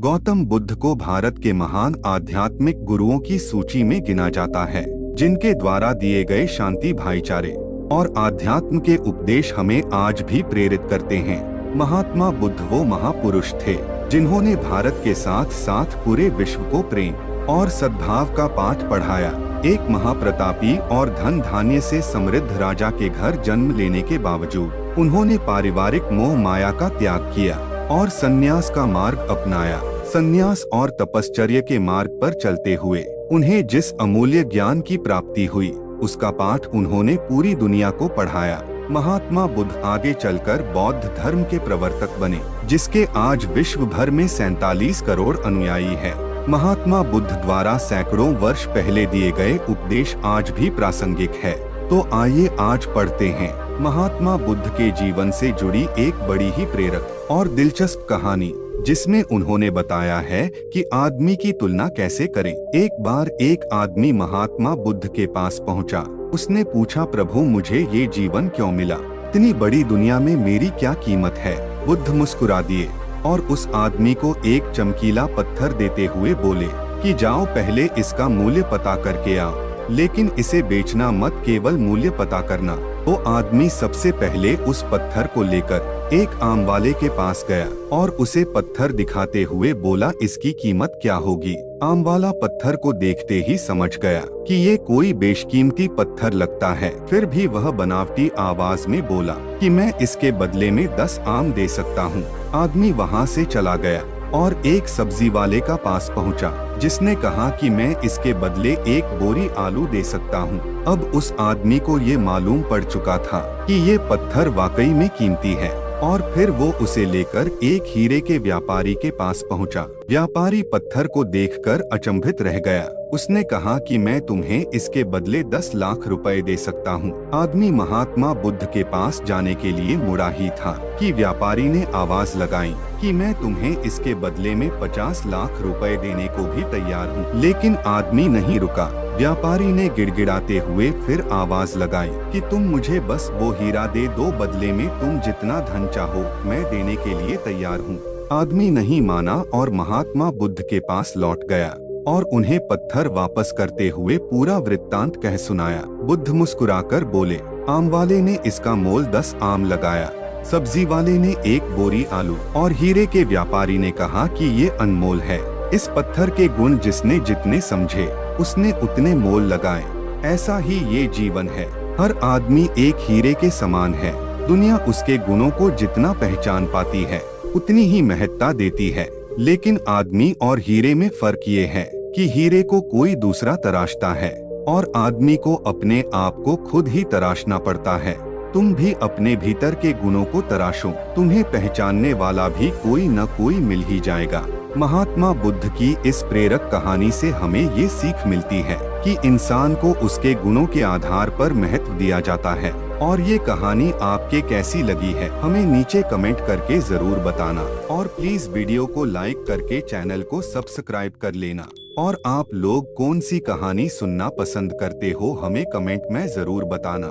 गौतम बुद्ध को भारत के महान आध्यात्मिक गुरुओं की सूची में गिना जाता है, जिनके द्वारा दिए गए शांति, भाईचारे और आध्यात्म के उपदेश हमें आज भी प्रेरित करते हैं। महात्मा बुद्ध वो महापुरुष थे जिन्होंने भारत के साथ साथ पूरे विश्व को प्रेम और सद्भाव का पाठ पढ़ाया। एक महाप्रतापी और धन धान्य से समृद्ध राजा के घर जन्म लेने के बावजूद उन्होंने पारिवारिक मोह माया का त्याग किया और संन्यास का मार्ग अपनाया। संन्यास और तपश्चर्या के मार्ग पर चलते हुए उन्हें जिस अमूल्य ज्ञान की प्राप्ति हुई, उसका पाठ उन्होंने पूरी दुनिया को पढ़ाया। महात्मा बुद्ध आगे चलकर बौद्ध धर्म के प्रवर्तक बने, जिसके आज विश्व भर में 47 करोड़ अनुयायी है। महात्मा बुद्ध द्वारा सैकड़ों वर्ष पहले दिए गए उपदेश आज भी प्रासंगिक है। तो आइए आज पढ़ते हैं महात्मा बुद्ध के जीवन से जुड़ी एक बड़ी ही प्रेरक और दिलचस्प कहानी, जिसमें उन्होंने बताया है कि आदमी की तुलना कैसे करें। एक बार एक आदमी महात्मा बुद्ध के पास पहुंचा। उसने पूछा, प्रभु मुझे ये जीवन क्यों मिला? इतनी बड़ी दुनिया में मेरी क्या कीमत है? बुद्ध मुस्कुरा दिए और उस आदमी को एक चमकीला पत्थर देते हुए बोले कि जाओ पहले इसका मूल्य पता करके आओ, लेकिन इसे बेचना मत, केवल मूल्य पता करना। तो आदमी सबसे पहले उस पत्थर को लेकर एक आम वाले के पास गया और उसे पत्थर दिखाते हुए बोला, इसकी कीमत क्या होगी? आम वाला पत्थर को देखते ही समझ गया कि ये कोई बेशकीमती पत्थर लगता है। फिर भी वह बनावटी आवाज में बोला कि मैं इसके बदले में 10 आम दे सकता हूँ। आदमी वहाँ से चला गया और एक सब्जी वाले का पास पहुंचा, जिसने कहा कि मैं इसके बदले एक बोरी आलू दे सकता हूं। अब उस आदमी को ये मालूम पड़ चुका था कि ये पत्थर वाकई में कीमती है और फिर वो उसे लेकर एक हीरे के व्यापारी के पास पहुंचा। व्यापारी पत्थर को देखकर अचंभित रह गया। उसने कहा कि मैं तुम्हें इसके बदले 10 लाख रुपए दे सकता हूँ। आदमी महात्मा बुद्ध के पास जाने के लिए मुड़ा ही था कि व्यापारी ने आवाज लगाई कि मैं तुम्हें इसके बदले में 50 लाख रुपए देने को भी तैयार हूँ। लेकिन आदमी नहीं रुका। व्यापारी ने गिड़गिड़ाते हुए फिर आवाज लगाई कि तुम मुझे बस वो हीरा दे दो, बदले में तुम जितना धन चाहो मैं देने के लिए तैयार हूँ। आदमी नहीं माना और महात्मा बुद्ध के पास लौट गया और उन्हें पत्थर वापस करते हुए पूरा वृत्तांत कह सुनाया। बुद्ध मुस्कुराकर बोले, आम वाले ने इसका मोल 10 आम लगाया, सब्जी वाले ने 1 बोरी आलू और हीरे के व्यापारी ने कहा कि ये अनमोल है। इस पत्थर के गुण जिसने जितने समझे उसने उतने मोल लगाए। ऐसा ही ये जीवन है। हर आदमी एक हीरे के समान है। दुनिया उसके गुणों को जितना पहचान पाती है उतनी ही महत्ता देती है, लेकिन आदमी और हीरे में फर्क ये है कि हीरे को कोई दूसरा तराशता है और आदमी को अपने आप को खुद ही तराशना पड़ता है। तुम भी अपने भीतर के गुणों को तराशो, तुम्हें पहचानने वाला भी कोई न कोई मिल ही जाएगा। महात्मा बुद्ध की इस प्रेरक कहानी से हमें ये सीख मिलती है कि इंसान को उसके गुणों के आधार पर महत्व दिया जाता है। और ये कहानी आपके कैसी लगी है हमें नीचे कमेंट करके जरूर बताना, और प्लीज वीडियो को लाइक करके चैनल को सब्सक्राइब कर लेना। और आप लोग कौन सी कहानी सुनना पसंद करते हो हमें कमेंट में जरूर बताना।